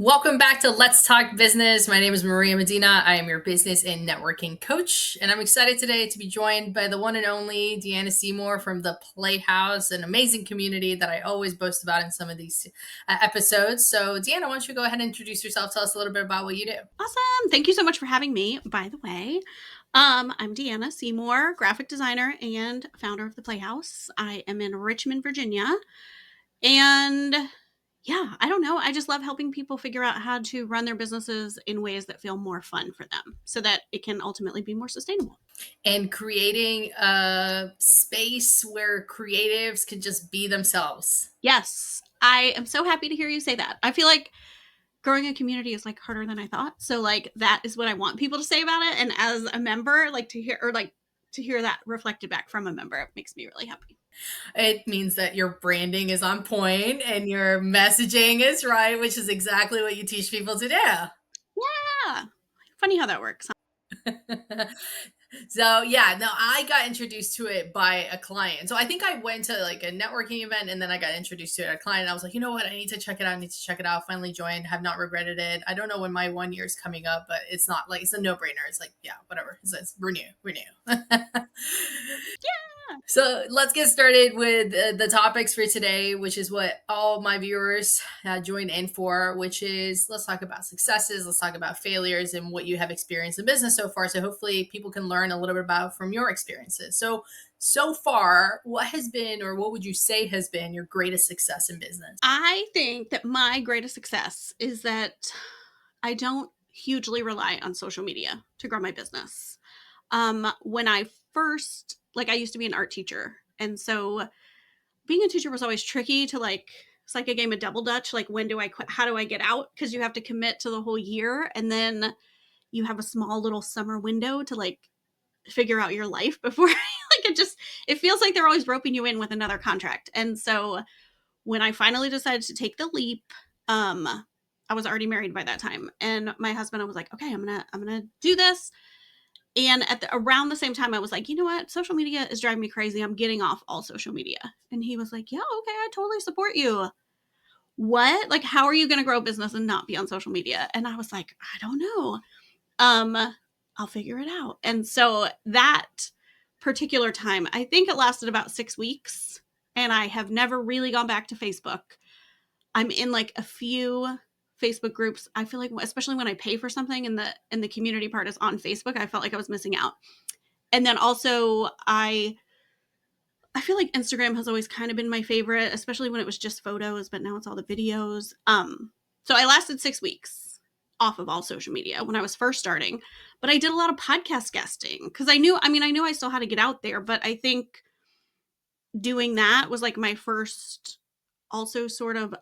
Welcome back to Let's Talk Business. My name is Maria Medina. I am your business and networking coach, and I'm excited today to be joined by the one and only Deanna Seymour from the Playhouse, an amazing community that I always boast about in some of these episodes. So, Deanna, why don't you go ahead and introduce yourself? Tell us a little bit about what you do. Awesome. Thank you so much for having me, by the way. I'm Deanna Seymour, graphic designer and founder of the Playhouse. I am in Richmond, Virginia. And yeah, I don't know. I just love helping people figure out how to run their businesses in ways that feel more fun for them so that it can ultimately be more sustainable. And creating a space where creatives can just be themselves. Yes, I am so happy to hear you say that. I feel like growing a community is harder than I thought. So that is what I want people to say about it. And as a member, to hear that reflected back from a member, it makes me really happy. It means that your branding is on point and your messaging is right, which is exactly what you teach people to do. Yeah. Funny how that works. So yeah, no, I got introduced to it by a client. So I think I went to like a networking event and then I got introduced to it. A client, and I was like, you know what, I need to check it out. I need to check it out. Finally joined, have not regretted it. I don't know when my 1 year is coming up, but it's not like it's a no brainer. It's like, yeah, whatever. It's renew. Yeah. So let's get started with the topics for today, which is what all my viewers join in for, which is let's talk about successes, let's talk about failures, and what you have experienced in business so far. So hopefully people can learn a little bit about from your experiences. So far, what has been, or what would you say has been your greatest success in business? I think that my greatest success is that I don't hugely rely on social media to grow my business. When I first, I used to be an art teacher. And so being a teacher was always tricky to it's like a game of double dutch. Like, when do I quit? How do I get out? Because you have to commit to the whole year. And then you have a small little summer window to figure out your life before it feels like they're always roping you in with another contract. And so when I finally decided to take the leap, I was already married by that time. And my husband, I was like, okay, I'm gonna do this. And around the same time, I was like, you know what? Social media is driving me crazy. I'm getting off all social media. And he was like, yeah, okay, I totally support you. What? Like, how are you going to grow a business and not be on social media? And I was like, I don't know. I'll figure it out. And so that particular time, I think it lasted about 6 weeks. And I have never really gone back to Facebook. I'm in a few Facebook groups. I feel like, especially when I pay for something and the community part is on Facebook, I felt like I was missing out. And then also I feel like Instagram has always kind of been my favorite, especially when it was just photos, but now it's all the videos. So I lasted 6 weeks off of all social media when I was first starting, but I did a lot of podcast guesting because I knew I still had to get out there, but I think doing that was my first also sort of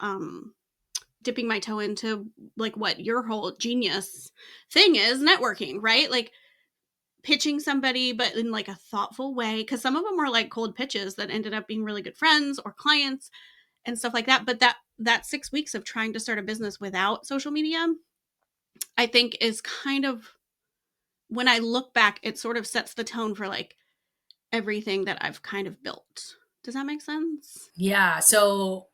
dipping my toe into what your whole genius thing is, networking, right? Pitching somebody, but in a thoughtful way, because some of them were cold pitches that ended up being really good friends or clients and stuff like that. But that 6 weeks of trying to start a business without social media, I think is kind of, when I look back, it sort of sets the tone for everything that I've kind of built. Does that make sense? Yeah. So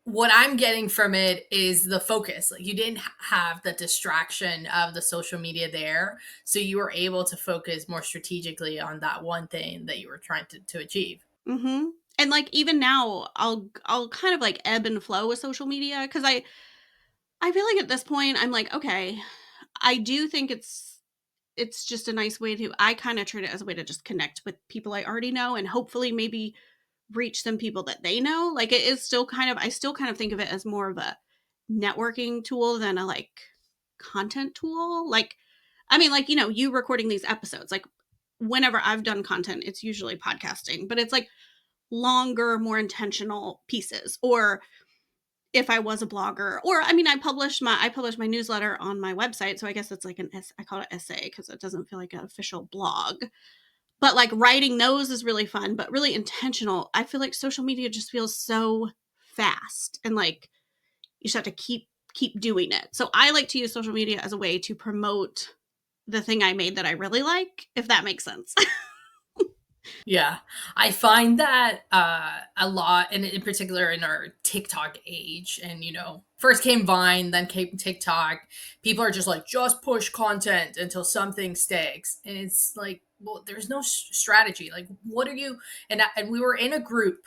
what I'm getting from it is the focus. Like you didn't have the distraction of the social media there. So you were able to focus more strategically on that one thing that you were trying to achieve. Mm-hmm. And even now, I'll kind of ebb and flow with social media because I feel like at this point I'm like, okay, I do think it's just a nice way to, I kind of treat it as a way to just connect with people I already know and hopefully maybe reach some people that they know. It is still kind of, I still kind of think of it as more of a networking tool than a content tool. You recording these episodes, whenever I've done content, it's usually podcasting, but it's longer, more intentional pieces. Or if I was a blogger, or I publish my newsletter on my website, so I guess it's I call it essay because it doesn't feel like an official blog. But writing those is really fun, but really intentional. I feel like social media just feels so fast and you just have to keep doing it. So I like to use social media as a way to promote the thing I made that I really like, if that makes sense. Yeah, I find that a lot, and in particular in our TikTok age. And first came Vine, then came TikTok. People are just like, just push content until something sticks, and it's like, well, there's no strategy. Like, what are you? And we were in a group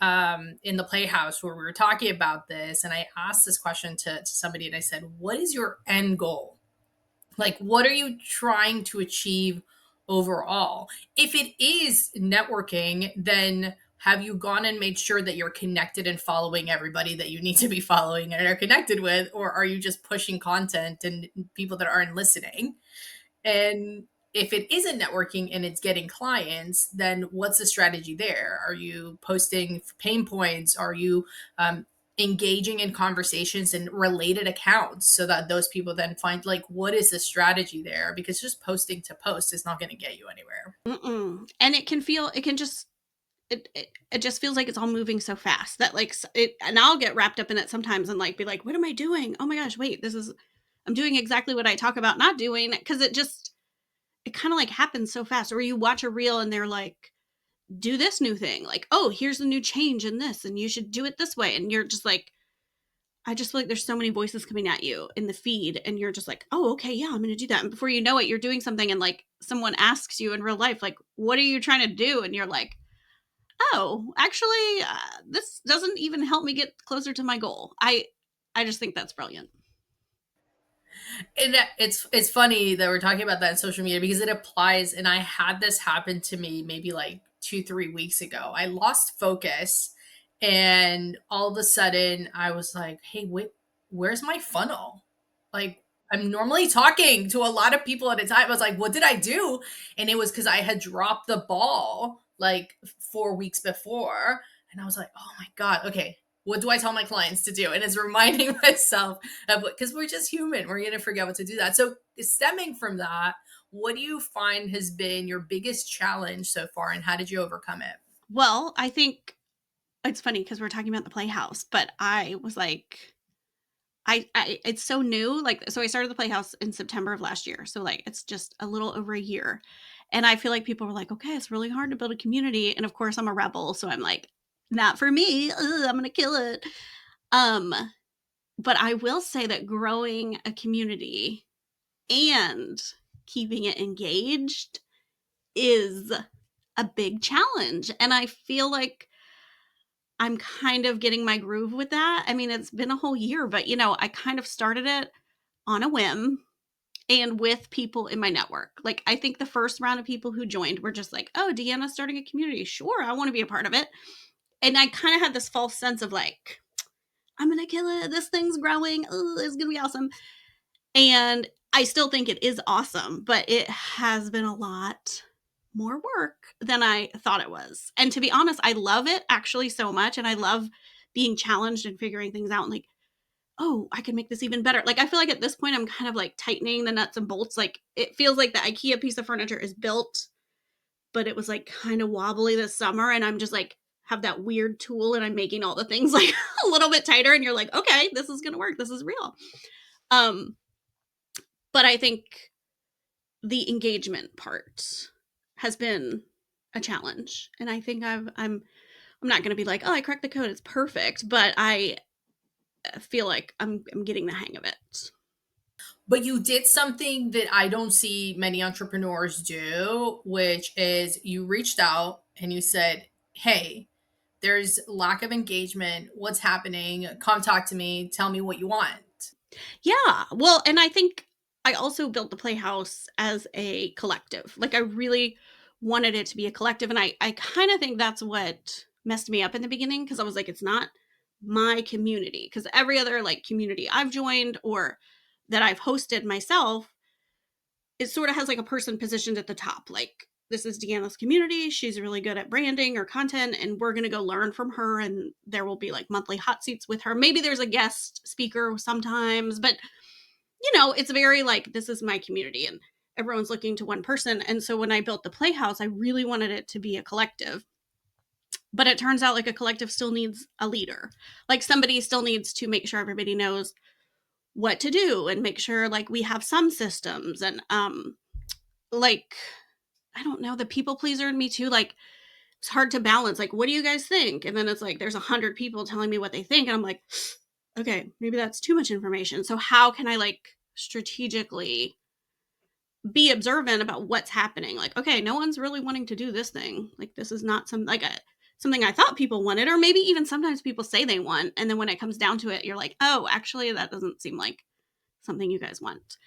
in the Playhouse where we were talking about this, and I asked this question to somebody, and I said, "What is your end goal? Like, what are you trying to achieve overall? If it is networking, then have you gone and made sure that you're connected and following everybody that you need to be following and are connected with? Or are you just pushing content and people that aren't listening? And if it isn't networking and it's getting clients, then what's the strategy there? Are you posting pain points? Are you engaging in conversations and related accounts so that those people then find, like, what is the strategy there? Because just posting to post is not going to get you anywhere. Mm-mm. And it can just it just feels like it's all moving so fast that like it, and I'll get wrapped up in it sometimes and like be like, what am I doing? Oh my gosh, wait, this is I'm doing exactly what I talk about not doing, because it kind of like happens so fast. Or you watch a reel and they're like, do this new thing, like, oh, here's the new change in this and you should do it this way, and you're just like, I just feel like there's so many voices coming at you in the feed, and you're just like, oh, okay, yeah, I'm going to do that. And before you know it, you're doing something, and like someone asks you in real life, like, what are you trying to do? And you're like, oh, actually, this doesn't even help me get closer to my goal. I just think that's brilliant. And it's funny that we're talking about that in social media because it applies. And I had this happen to me maybe like 2-3 weeks ago. I lost focus, and all of a sudden I was like, hey, wait, where's my funnel? Like, I'm normally talking to a lot of people at a time. I was like, what did I do? And it was because I had dropped the ball like 4 weeks before. And I was like, oh my God, okay, what do I tell my clients to do? And it's reminding myself of what, because we're just human. We're going to forget what to do that. So, stemming from that, what do you find has been your biggest challenge so far, and how did you overcome it? Well, I think it's funny because we're talking about the Playhouse, but I was like, I it's so new. Like, so I started the Playhouse in September of last year. So like it's just a little over a year. And I feel like people were like, okay, it's really hard to build a community. And of course I'm a rebel. So I'm like, not for me. Ugh, I'm gonna kill it. Um, but I will say that growing a community and keeping it engaged is a big challenge. And I feel like I'm kind of getting my groove with that. I mean, it's been a whole year, but I kind of started it on a whim and with people in my network. Like, I think the first round of people who joined were just like, oh, Deanna's starting a community. Sure, I want to be a part of it. And I kind of had this false sense of like, I'm going to kill it. This thing's growing. Oh, it's going to be awesome. And I still think it is awesome, but it has been a lot more work than I thought it was. And to be honest, I love it actually so much. And I love being challenged and figuring things out and like, oh, I can make this even better. Like, I feel like at this point, I'm kind of like tightening the nuts and bolts. Like, it feels like the IKEA piece of furniture is built, but it was like kind of wobbly this summer. And I'm just like, have that weird tool and I'm making all the things like a little bit tighter. And you're like, okay, this is going to work. This is real. Um, but I think the engagement part has been a challenge. And I think I'm not going to be like, oh, I cracked the code. It's perfect. But I feel like I'm getting the hang of it. But you did something that I don't see many entrepreneurs do, which is you reached out and you said, hey, there's lack of engagement. What's happening? Come talk to me. Tell me what you want. Yeah. Well, and I think I also built the Playhouse as a collective. Like, I really wanted it to be a collective. And I kind of think that's what messed me up in the beginning, because I was like, it's not my community. Because every other like community I've joined or that I've hosted myself, it sort of has like a person positioned at the top. Like, this is Deanna's community. She's really good at branding or content, and we're going to go learn from her. And there will be like monthly hot seats with her. Maybe there's a guest speaker sometimes, but it's very like, this is my community and everyone's looking to one person. And so when I built the Playhouse, I really wanted it to be a collective. But it turns out like a collective still needs a leader. Like, somebody still needs to make sure everybody knows what to do and make sure like we have some systems and like I don't know, the people pleaser in me too, like, it's hard to balance. Like, what do you guys think? And then it's like there's 100 people telling me what they think, and I'm like, okay, maybe that's too much information. So how can I like strategically be observant about what's happening? Like, okay, no one's really wanting to do this thing. Like, this is not something I thought people wanted, or maybe even sometimes people say they want, and then when it comes down to it, you're like, oh, actually, that doesn't seem like something you guys want.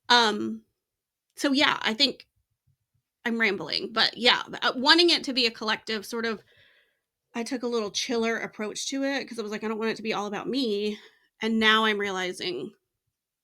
Um, so yeah, I think I'm rambling, but yeah, wanting it to be a collective sort of, I took a little chiller approach to it because I was like, I don't want it to be all about me. And now I'm realizing,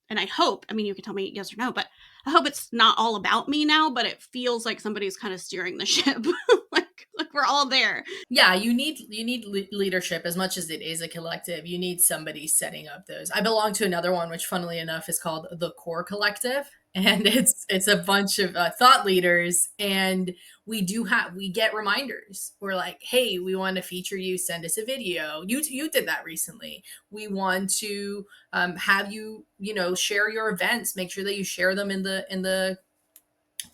and I hope, I mean, you can tell me yes or no, but I hope it's not all about me now, but it feels like somebody's kind of steering the ship. like we're all there. Yeah, you need leadership as much as it is a collective. You need somebody setting up those. I belong to another one, which, funnily enough, is called the Core Collective, and it's a bunch of thought leaders, and we get reminders. We're like, hey, we want to feature you. Send us a video. You did that recently. We want to have you share your events. Make sure that you share them in the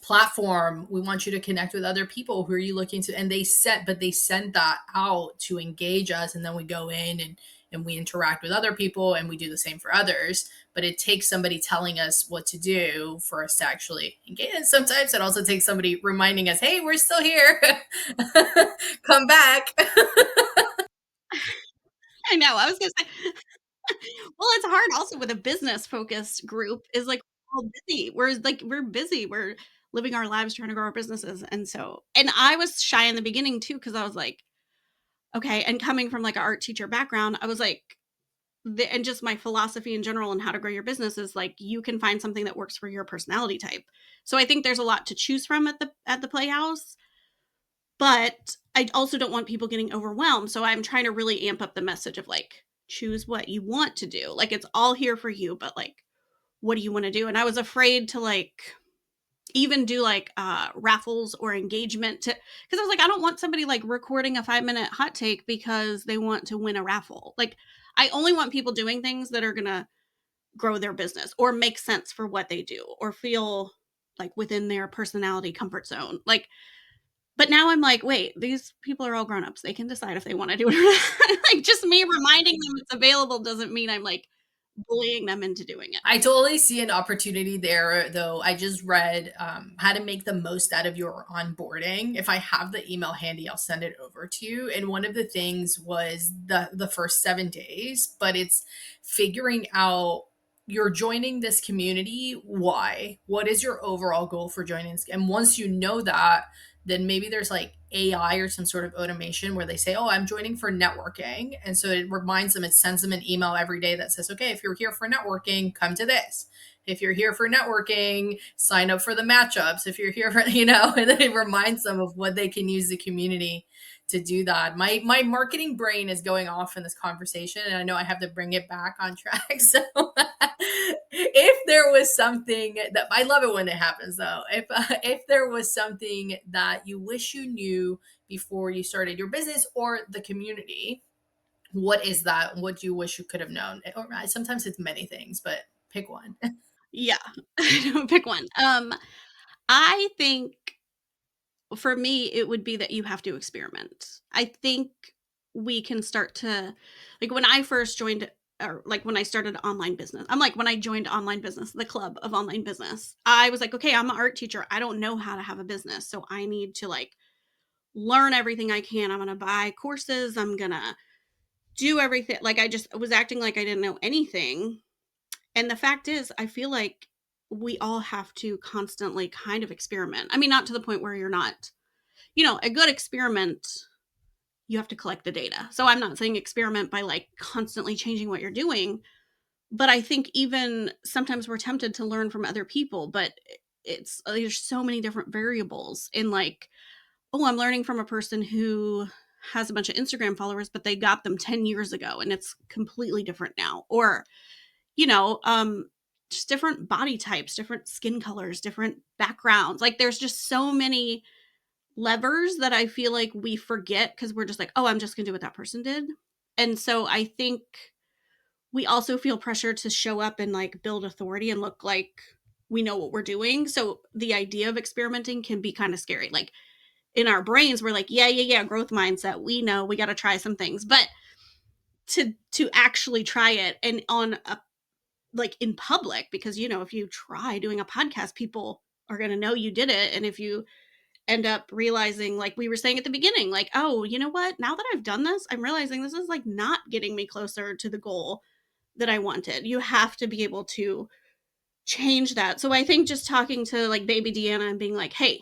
platform. We want you to connect with other people. Who are you looking to? And they sent that out to engage us, and then we go in and we interact with other people, and we do the same for others. But it takes somebody telling us what to do for us to actually engage. And sometimes it also takes somebody reminding us, hey, we're still here. Come back. I know. I was going to say, well, it's hard also with a business focused group is like, we're all busy. We're busy. We're living our lives trying to grow our businesses. And so, and I was shy in the beginning too, because I was like, okay. And coming from like an art teacher background, I was like, and just my philosophy in general and how to grow your business is like you can find something that works for your personality type. So I think there's a lot to choose from at the Playhouse, but I also don't want people getting overwhelmed. So I'm trying to really amp up the message of like choose what you want to do. Like it's all here for you, but like what do you want to do? And I was afraid to like even do like raffles or engagement to, because I was like, I don't want somebody like recording a 5-minute hot take because they want to win a raffle. Like I only want people doing things that are gonna grow their business or make sense for what they do or feel like within their personality comfort zone. Like, but now I'm like, wait, these people are all grown-ups. They can decide if they want to do it or not. Like just me reminding them it's available doesn't mean I'm like bullying them into doing it. I totally see an opportunity there, though. I just read how to make the most out of your onboarding. If I have the email handy, I'll send it over to you. And one of the things was the first 7 days, but it's figuring out you're joining this community. Why? What is your overall goal for joining this? And once you know that, then maybe there's like AI or some sort of automation where they say, oh, I'm joining for networking. And so it reminds them, it sends them an email every day that says, okay, if you're here for networking, come to this. If you're here for networking, sign up for the matchups. If you're here for, and then it reminds them of what they can use the community to do that. My marketing brain is going off in this conversation, and I know I have to bring it back on track. So if there was something that I love it when it happens, though, if there was something that you wish you knew before you started your business or the community, what is that? What do you wish you could have known? Or sometimes it's many things, but pick one. Yeah. Pick one. I think for me, it would be that you have to experiment. I think we can start to, like when I first joined, or like when I started online business, I'm like, when I joined online business, the club of online business, I was like, okay, I'm an art teacher. I don't know how to have a business. So I need to like learn everything I can. I'm going to buy courses. I'm going to do everything. Like I just was acting like I didn't know anything. And the fact is, I feel like we all have to constantly kind of experiment. I mean, not to the point where you're not, a good experiment, you have to collect the data. So I'm not saying experiment by like constantly changing what you're doing, but I think even sometimes we're tempted to learn from other people, but there's so many different variables in like, oh, I'm learning from a person who has a bunch of Instagram followers, but they got them 10 years ago and it's completely different now. Or, you know, um, just different body types, different skin colors, different backgrounds. Like there's just so many levers that I feel like we forget because we're just like, oh, I'm just going to do what that person did. And so I think we also feel pressure to show up and like build authority and look like we know what we're doing. So the idea of experimenting can be kind of scary. Like in our brains, we're like, yeah, growth mindset. We know we got to try some things, but to actually try it and on a like in public, because if you try doing a podcast, people are going to know you did it. And if you end up realizing, like we were saying at the beginning, like, oh, you know what, now that I've done this, I'm realizing this is like not getting me closer to the goal that I wanted. You have to be able to change that. So I think just talking to like baby Deanna and being like, hey,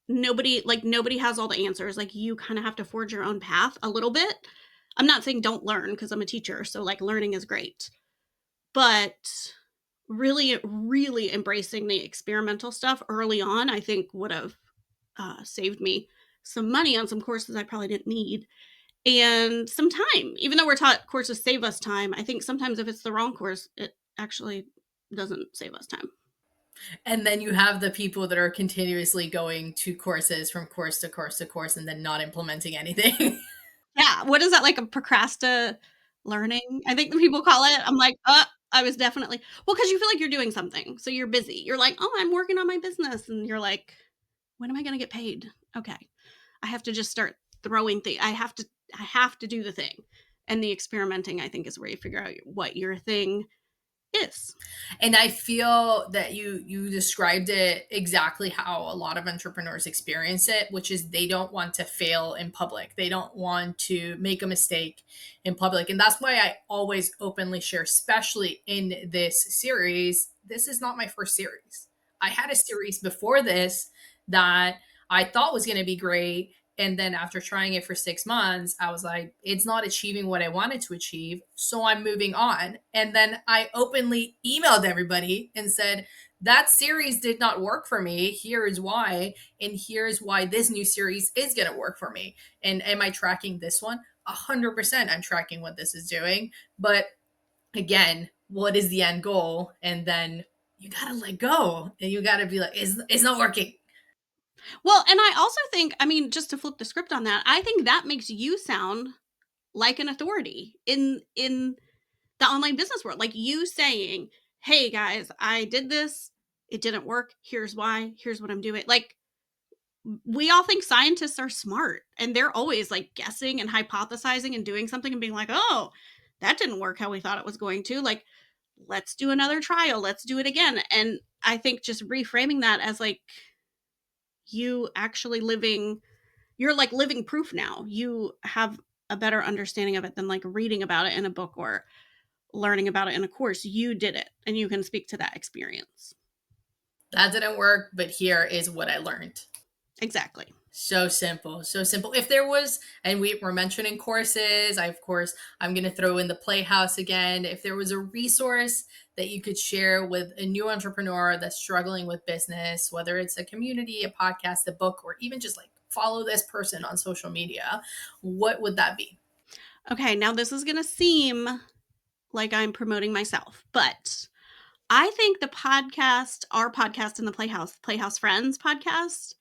nobody has all the answers. Like you kind of have to forge your own path a little bit. I'm not saying don't learn, because I'm a teacher, so like learning is great, but really embracing the experimental stuff early on, I think would have saved me some money on some courses I probably didn't need, and some time. Even though we're taught courses save us time, I think sometimes if it's the wrong course, it actually doesn't save us time. And then you have the people that are continuously going to courses from course to course to course and then not implementing anything. Yeah, what is that, like a procrasta learning? I think the people call it. I'm like, I was definitely well, because you feel like you're doing something, so you're busy. You're like, oh, I'm working on my business, and you're like, when am I going to get paid? Okay, I have to just start throwing things. I have to do the thing, and the experimenting, I think, is where you figure out what your thing is. And I feel that you described it exactly how a lot of entrepreneurs experience it, which is they don't want to fail in public. They don't want to make a mistake in public. And that's why I always openly share, especially in this series. This is not my first series. I had a series before this that I thought was going to be great. And then after trying it for 6 months, I was like, it's not achieving what I wanted to achieve. So I'm moving on. And then I openly emailed everybody and said, that series did not work for me. Here's why. And here's why this new series is going to work for me. And am I tracking this one? 100% I'm tracking what this is doing. But again, what is the end goal? And then you got to let go and you got to be like, it's not working. Well, and I also think, I mean, just to flip the script on that, I think that makes you sound like an authority in the online business world. Like you saying, hey guys, I did this, it didn't work, here's why, here's what I'm doing. Like we all think scientists are smart, and they're always like guessing and hypothesizing and doing something and being like, oh, that didn't work how we thought it was going to. Like, let's do another trial, let's do it again. And I think just reframing that as like you actually you're like living proof now. You have a better understanding of it than like reading about it in a book or learning about it in a course. You did it, and you can speak to that experience. That didn't work, but here is what I learned. Exactly. So simple, so simple. If there was, and we were mentioning courses, of course, I'm going to throw in the Playhouse again. If there was a resource that you could share with a new entrepreneur that's struggling with business, whether it's a community, a podcast, a book, or even just like follow this person on social media, what would that be? Okay, now this is going to seem like I'm promoting myself, but I think our podcast in the Playhouse Friends podcast,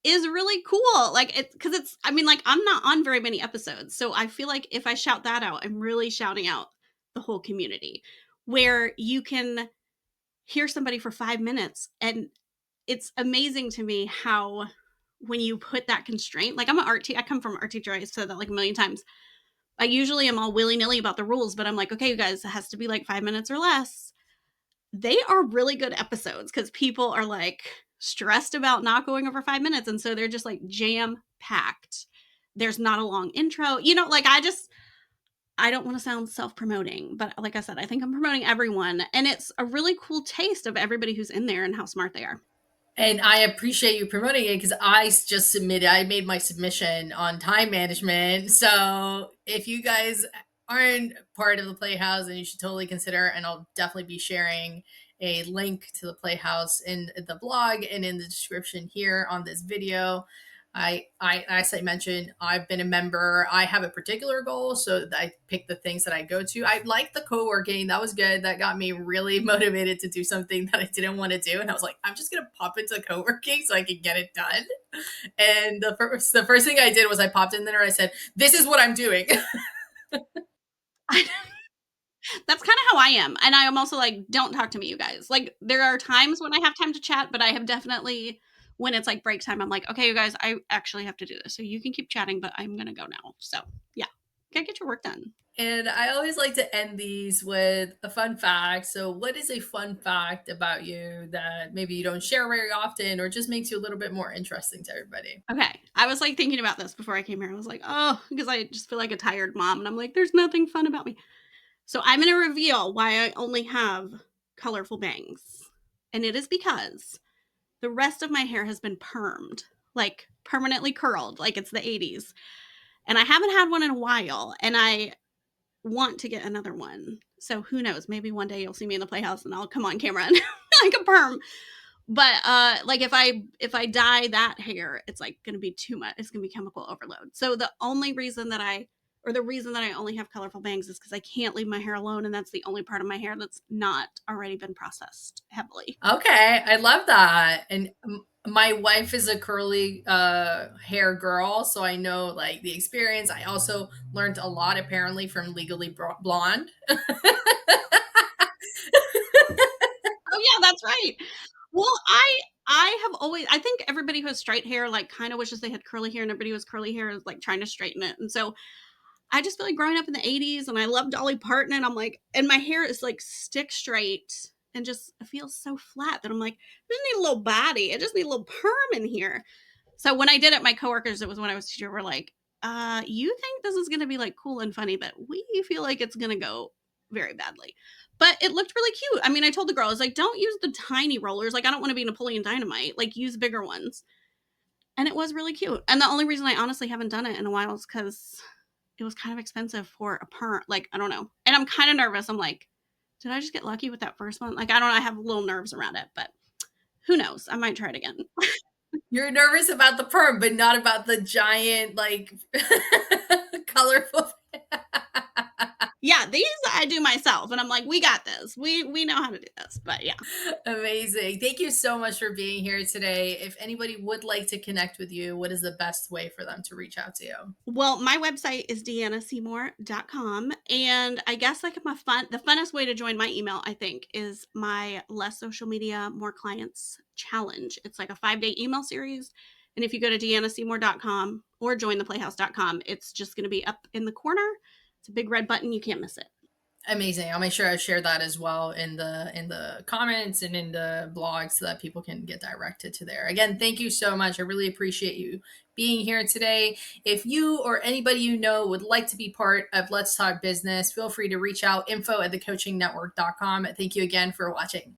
is really cool. Like because I mean, like I'm not on very many episodes. So I feel like if I shout that out, I'm really shouting out the whole community, where you can hear somebody for 5 minutes. And it's amazing to me how when you put that constraint, like I come from an art teacher. I said that like a million times. I usually am all willy-nilly about the rules, but I'm like, okay, you guys, it has to be like 5 minutes or less. They are really good episodes because people are like stressed about not going over 5 minutes. And so they're just like jam packed. There's not a long intro. Like I don't want to sound self promoting, but like I said, I think I'm promoting everyone. And it's a really cool taste of everybody who's in there and how smart they are. And I appreciate you promoting it because I made my submission on time management. So if you guys aren't part of the Playhouse, then you should totally consider, and I'll definitely be sharing a link to the Playhouse in the blog and in the description here on this video. As I mentioned, I've been a member. I have a particular goal, so I pick the things that I go to. I like the co-working. That was good. That got me really motivated to do something that I didn't want to do. And I was like, I'm just gonna pop into co-working so I can get it done. And the first thing I did was I popped in there and I said, this is what I'm doing. That's kind of how I am. And I am also like, don't talk to me, you guys. Like, there are times when I have time to chat, but I have definitely, when it's like break time, I'm like, okay, you guys, I actually have to do this. So you can keep chatting, but I'm going to go now. So yeah, gotta get your work done. And I always like to end these with a fun fact. So, what is a fun fact about you that maybe you don't share very often or just makes you a little bit more interesting to everybody? Okay. I was like thinking about this before I came here. I was like, oh, because I just feel like a tired mom. And I'm like, there's nothing fun about me. So I'm going to reveal why I only have colorful bangs. And it is because the rest of my hair has been permed, like permanently curled, like it's the 80s. And I haven't had one in a while. And I want to get another one. So who knows? Maybe one day you'll see me in the Playhouse and I'll come on camera and like a perm. But like if I dye that hair, it's like gonna be too much. It's gonna be chemical overload. So the only reason that the reason that I only have colorful bangs is because I can't leave my hair alone, and that's the only part of my hair that's not already been processed heavily. Okay, I love that. And my wife is a curly hair girl, so I know like the experience. I also learned a lot apparently from Legally Blonde. Oh yeah, that's right. Well, I have always I think everybody who has straight hair like kind of wishes they had curly hair, and everybody who has curly hair is like trying to straighten it. And so I just feel like growing up in the 80s and I love Dolly Parton, and I'm like, and my hair is like stick straight and just it feels so flat that I'm like, I just need a little body. I just need a little perm in here. So when I did it, my coworkers, it was when I was a teacher, were like, you think this is gonna be like cool and funny, but we feel like it's gonna go very badly. But it looked really cute. I mean, I told the girl, I was like, don't use the tiny rollers. Like, I don't want to be Napoleon Dynamite. Like, use bigger ones. And it was really cute. And the only reason I honestly haven't done it in a while is because it was kind of expensive for a perm. Like, I don't know. And I'm kind of nervous. I'm like, did I just get lucky with that first one? Like, I don't know. I have little nerves around it, but who knows? I might try it again. You're nervous about the perm, but not about the giant, like colorful. Yeah, these I do myself. And I'm like, we got this. We know how to do this. But yeah. Amazing. Thank you so much for being here today. If anybody would like to connect with you, what is the best way for them to reach out to you? Well, my website is deannaseymour.com. And I guess like the funnest way to join my email, I think, is my Less Social Media, More Clients challenge. It's like a 5-day email series. And if you go to deannaseymour.com or jointheplayhouse.com, it's just going to be up in the corner. It's a big red button. You can't miss it. Amazing. I'll make sure I share that as well in the comments and in the blog so that people can get directed to there. Again, thank you so much. I really appreciate you being here today. If you or anybody you know would like to be part of Let's Talk Business, feel free to reach out info@thecoachingnetwork.com. Thank you again for watching.